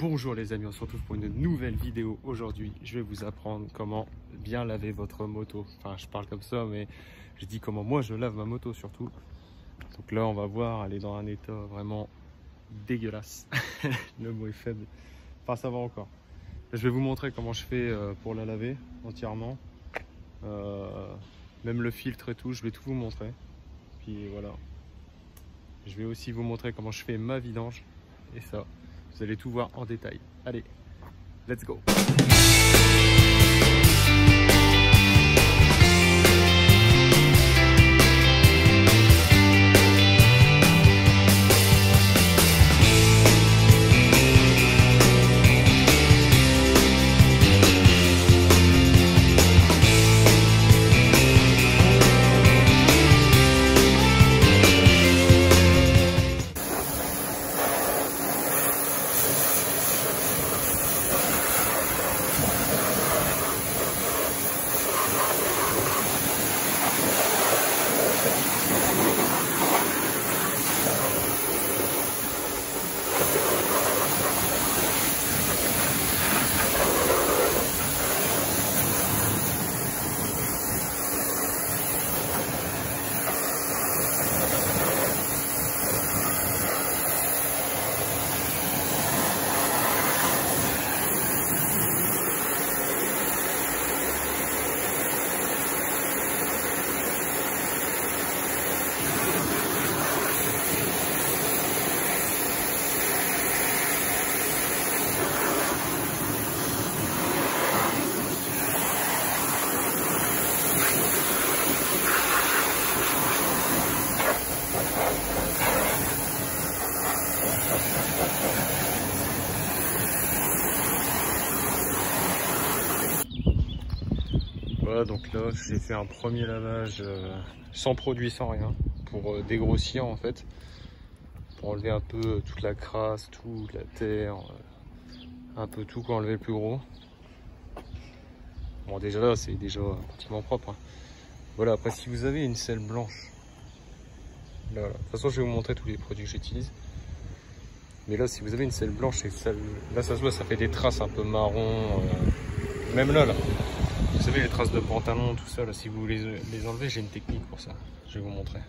Bonjour les amis, on se retrouve pour une nouvelle vidéo aujourd'hui. Je vais vous apprendre comment bien laver votre moto. Enfin, je parle comme ça, mais je dis comment moi je lave ma moto surtout. Donc là, on va voir, elle est dans un état vraiment dégueulasse. Le mot est faible. Enfin, ça va encore. Je vais vous montrer comment je fais pour la laver entièrement. Même le filtre et tout, je vais tout vous montrer. Puis voilà. Je vais aussi vous montrer comment je fais ma vidange. Et ça, vous allez tout voir en détail. Allez, let's go! Voilà, donc là j'ai fait un premier lavage sans produit, sans rien, pour dégrossir en fait, pour enlever un peu toute la crasse, toute la terre, un peu tout, pour enlever le plus gros. Bon, déjà là c'est déjà pratiquement propre, hein. Voilà, après si vous avez une selle blanche, là, de toute façon je vais vous montrer tous les produits que j'utilise, mais là si vous avez une selle blanche, et là ça se voit, ça fait des traces un peu marron, même là. Vous savez, les traces de pantalon, tout ça, là, si vous les enlevez, j'ai une technique pour ça. Je vais vous montrer.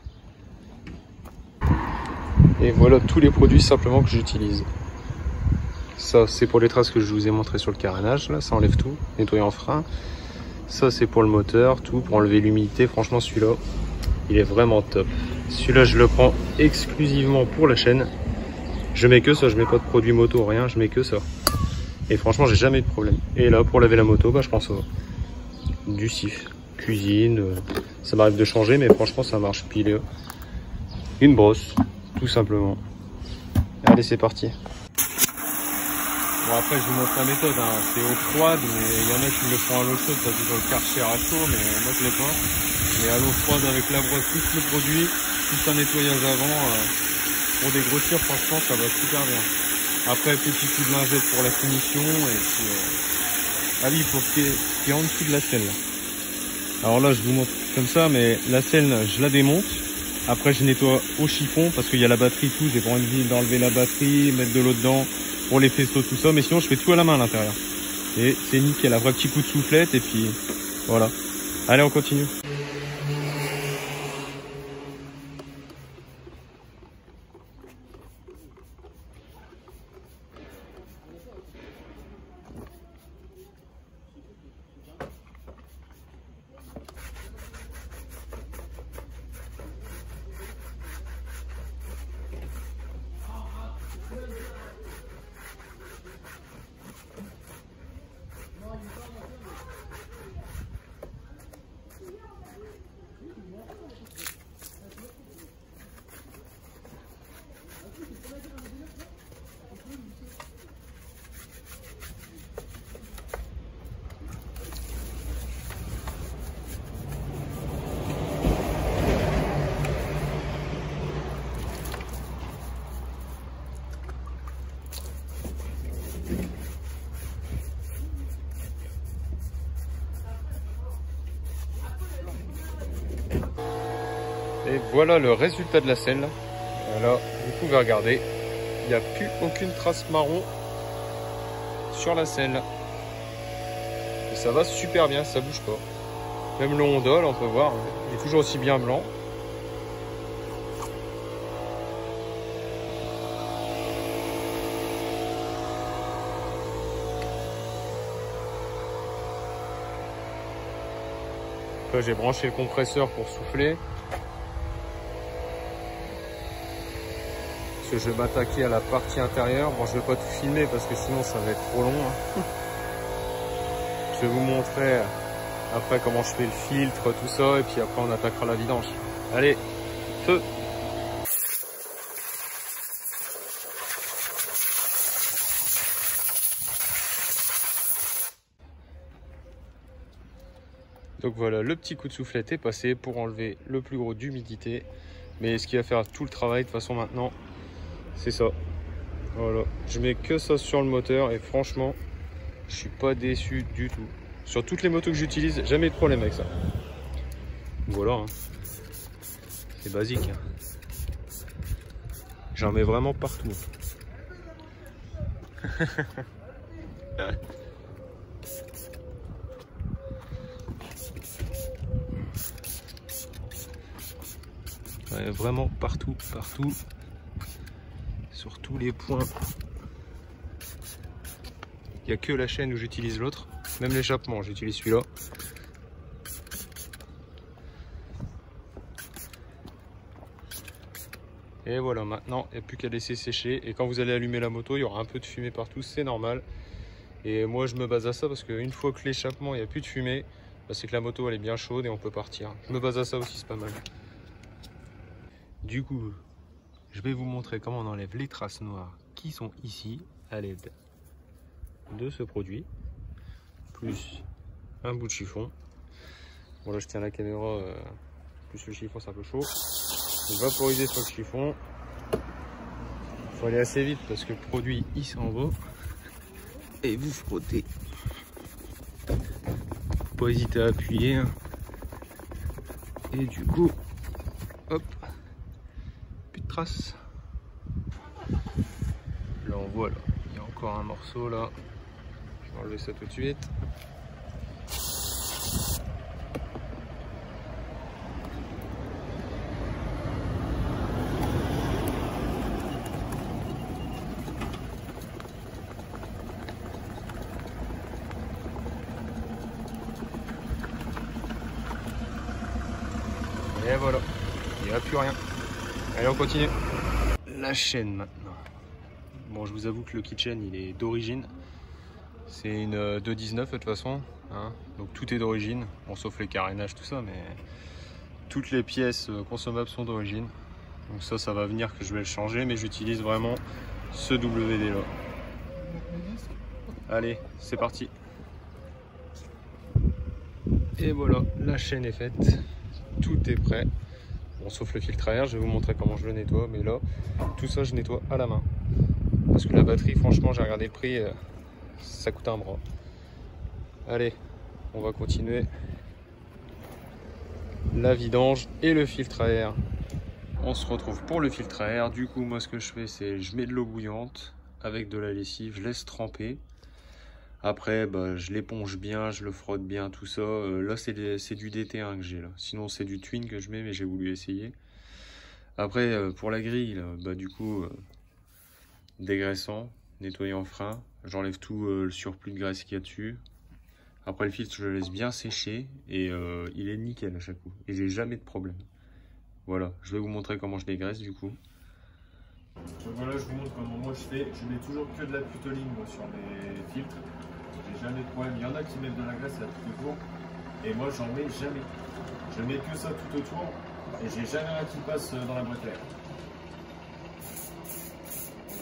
Et voilà tous les produits simplement que j'utilise. Ça, c'est pour les traces que je vous ai montré sur le carénage. Là, ça enlève tout. Nettoyant frein. Ça, c'est pour le moteur, tout pour enlever l'humidité. Franchement, celui-là, il est vraiment top. Celui-là, je le prends exclusivement pour la chaîne. Je mets que ça. Je mets pas de produit moto, rien. Je mets que ça. Et franchement, j'ai jamais eu de problème. Et là, pour laver la moto, bah, je pense du sif, cuisine, ça m'arrive de changer, mais franchement ça marche. Puis une brosse, tout simplement. Allez, c'est parti. Bon, après je vous montre la méthode, hein. C'est eau froide, mais il y en a qui le font à l'eau chaude, parce qu'ils ont le Karcher à chaud, mais moi je l'ai pas. Mais à l'eau froide avec la brosse, plus le produit, plus un nettoyage avant, pour dégrossir, franchement ça va super bien. Après, petit coup de lingette pour la finition, et puis ah oui, il faut ce qui est en dessous de la selle. Alors là, je vous montre comme ça, mais la selle, je la démonte. Après, je nettoie au chiffon parce qu'il y a la batterie, tout. J'ai pas envie d'enlever la batterie, mettre de l'eau dedans pour les faisceaux, tout ça. Mais sinon, je fais tout à la main à l'intérieur. Et c'est nickel. Après, petit coup de soufflette et puis voilà. Allez, on continue. Et voilà le résultat de la selle. Voilà, vous pouvez regarder. Il n'y a plus aucune trace marron sur la selle. Et ça va super bien, ça bouge pas. Même le Honda, là, on peut voir, il est toujours aussi bien blanc. Là, j'ai branché le compresseur pour souffler. Parce que je vais m'attaquer à la partie intérieure. Bon, je vais pas tout filmer parce que sinon ça va être trop long. Hein. Je vais vous montrer après comment je fais le filtre, tout ça, et puis après on attaquera la vidange. Allez, feu! Donc voilà, le petit coup de soufflette est passé pour enlever le plus gros d'humidité. Mais ce qui va faire tout le travail de toute façon maintenant, c'est ça. Voilà, je mets que ça sur le moteur et franchement, je suis pas déçu du tout. Sur toutes les motos que j'utilise, jamais de problème avec ça. Voilà, hein. C'est basique. Hein. J'en mets vraiment partout. Ouais, vraiment partout, partout. Sur tous les points. Il n'y a que la chaîne où j'utilise l'autre. Même l'échappement, j'utilise celui-là. Et voilà, maintenant, il n'y a plus qu'à laisser sécher. Et quand vous allez allumer la moto, il y aura un peu de fumée partout, c'est normal. Et moi, je me base à ça parce qu'une fois que l'échappement, il n'y a plus de fumée, bah, c'est que la moto, elle est bien chaude et on peut partir. Je me base à ça aussi, c'est pas mal. Du coup, je vais vous montrer comment on enlève les traces noires qui sont ici à l'aide de ce produit, plus un bout de chiffon. Bon là je tiens la caméra, plus le chiffon c'est un peu chaud. Je vais vaporiser sur le chiffon. Il faut aller assez vite parce que le produit il s'en va. Et vous frottez. Faut pas hésiter à appuyer. Hein. Et du coup, hop, plus de traces. Là on voit là, il y a encore un morceau là. Je vais enlever ça tout de suite. Et voilà, il n'y a plus rien. Allez, on continue. La chaîne maintenant. Bon, je vous avoue que le kit chaîne, il est d'origine. C'est une 219 de toute façon. Hein. Donc tout est d'origine. Bon, sauf les carénages, tout ça, mais toutes les pièces consommables sont d'origine. Donc ça va venir que je vais le changer, mais j'utilise vraiment ce WD là. Allez, c'est parti. Et voilà, la chaîne est faite. Tout est prêt. Bon, sauf le filtre à air, je vais vous montrer comment je le nettoie, mais là, tout ça, je nettoie à la main. Parce que la batterie, franchement, j'ai regardé le prix, ça coûte un bras. Allez, on va continuer la vidange et le filtre à air. On se retrouve pour le filtre à air. Du coup, moi, ce que je fais, c'est je mets de l'eau bouillante avec de la lessive, je laisse tremper. Après, bah, je l'éponge bien, je le frotte bien, tout ça. Là, c'est du DT1 que j'ai là. Sinon, c'est du Twin que je mets, mais j'ai voulu essayer. Après, pour la grille, là, bah, du coup, dégraissant, nettoyant frein. J'enlève tout le surplus de graisse qu'il y a dessus. Après, le filtre, je le laisse bien sécher et il est nickel à chaque coup. Et j'ai jamais de problème. Voilà, je vais vous montrer comment je dégraisse du coup. Donc voilà, je vous montre comment moi je fais. Je mets toujours que de la putoline moi, sur mes filtres. J'ai jamais de problème. Il y en a qui mettent de la graisse à tout autour. Et moi, j'en mets jamais. Je mets que ça tout autour. Et j'ai jamais rien qui passe dans la boîte à air.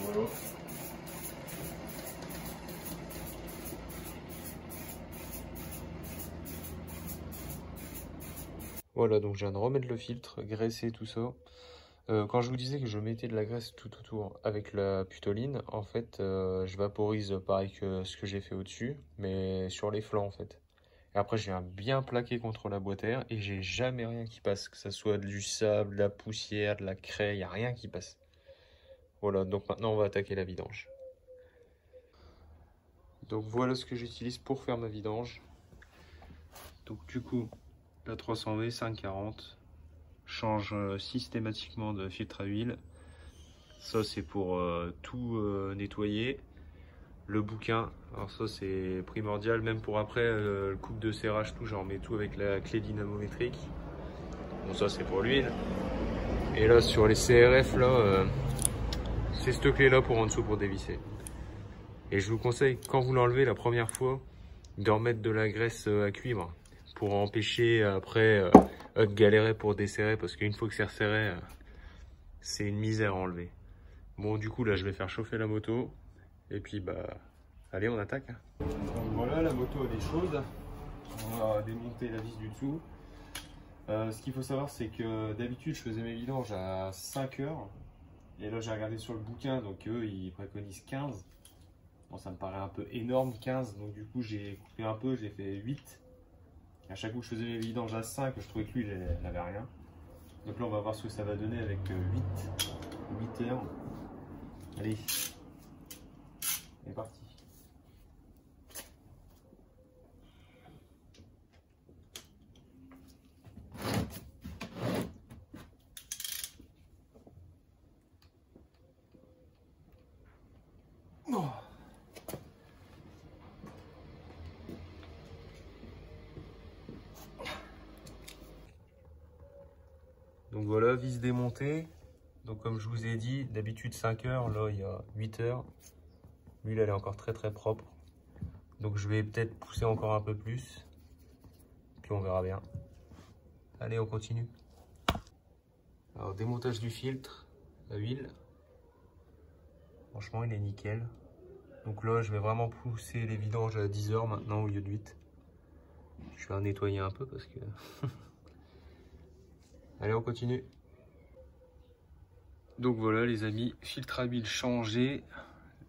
Voilà. Voilà, donc je viens de remettre le filtre, graisser tout ça. Quand je vous disais que je mettais de la graisse tout autour avec la putoline, en fait, je vaporise pareil que ce que j'ai fait au-dessus, mais sur les flancs en fait. Et après, je viens bien plaquer contre la boîte à air et j'ai jamais rien qui passe, que ce soit du sable, de la poussière, de la craie, il n'y a rien qui passe. Voilà, donc maintenant on va attaquer la vidange. Donc voilà ce que j'utilise pour faire ma vidange. Donc du coup, la 300V 540, change systématiquement de filtre à huile. Ça c'est pour tout nettoyer. Le bouquin, alors ça c'est primordial, même pour après le coupe de serrage, tout, j'en remets tout avec la clé dynamométrique. Bon, ça c'est pour l'huile. Et là sur les CRF là, c'est cette clé là pour en dessous pour dévisser. Et je vous conseille, quand vous l'enlevez la première fois, de remettre de la graisse à cuivre pour empêcher après de galérer pour desserrer, parce qu'une fois que c'est resserré, c'est une misère à enlever. Bon, du coup là je vais faire chauffer la moto et puis bah allez, on attaque. Donc voilà, la moto a des choses. On va démonter la vis du dessous. Ce qu'il faut savoir, c'est que d'habitude je faisais mes vidanges à 5 heures. Et là j'ai regardé sur le bouquin, donc eux ils préconisent 15. Bon, ça me paraît un peu énorme 15, donc du coup j'ai coupé un peu, j'ai fait 8. À chaque coup que je faisais mes vidanges à 5, je trouvais que lui il n'avait rien. Donc là on va voir ce que ça va donner avec 8 heures. Allez, c'est parti. Oh. Donc voilà, vis démontée. Donc comme je vous ai dit, d'habitude 5 heures, là il y a 8 heures. L'huile elle est encore très propre. Donc je vais peut-être pousser encore un peu plus. Puis on verra bien. Allez, on continue. Alors démontage du filtre à huile. Franchement il est nickel. Donc là je vais vraiment pousser les vidanges à 10 heures maintenant au lieu de 8. Je vais en nettoyer un peu parce que... Allez, on continue. Donc voilà les amis, filtre à huile changé,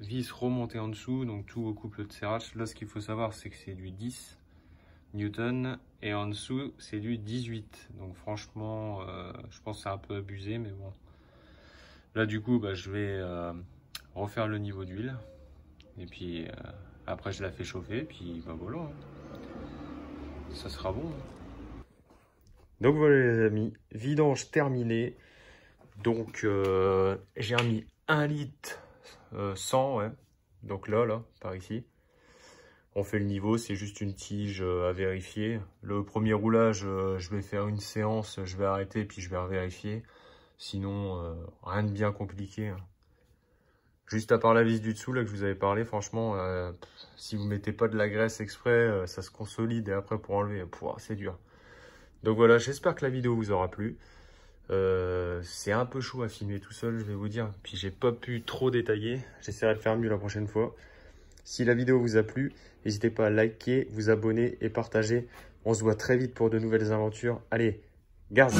vis remontée en dessous, donc tout au couple de serrage. Là ce qu'il faut savoir c'est que c'est du 10 Newton et en dessous c'est du 18. Donc franchement je pense que c'est un peu abusé, mais bon. Là du coup bah, je vais refaire le niveau d'huile et puis après je la fais chauffer, puis bah, voilà, hein. Ça sera bon, hein. Donc voilà les amis, vidange terminée. Donc j'ai remis 1 litre 100, ouais. Donc là, par ici. On fait le niveau, c'est juste une tige à vérifier. Le premier roulage, je vais faire une séance, je vais arrêter puis je vais revérifier. Sinon, rien de bien compliqué, hein. Juste à part la vis du dessous là que je vous avais parlé, franchement, si vous mettez pas de la graisse exprès, ça se consolide et après pour enlever, c'est dur. Donc voilà, j'espère que la vidéo vous aura plu. C'est un peu chaud à filmer tout seul, je vais vous dire. Puis j'ai pas pu trop détailler. J'essaierai de faire mieux la prochaine fois. Si la vidéo vous a plu, n'hésitez pas à liker, vous abonner et partager. On se voit très vite pour de nouvelles aventures. Allez, garde!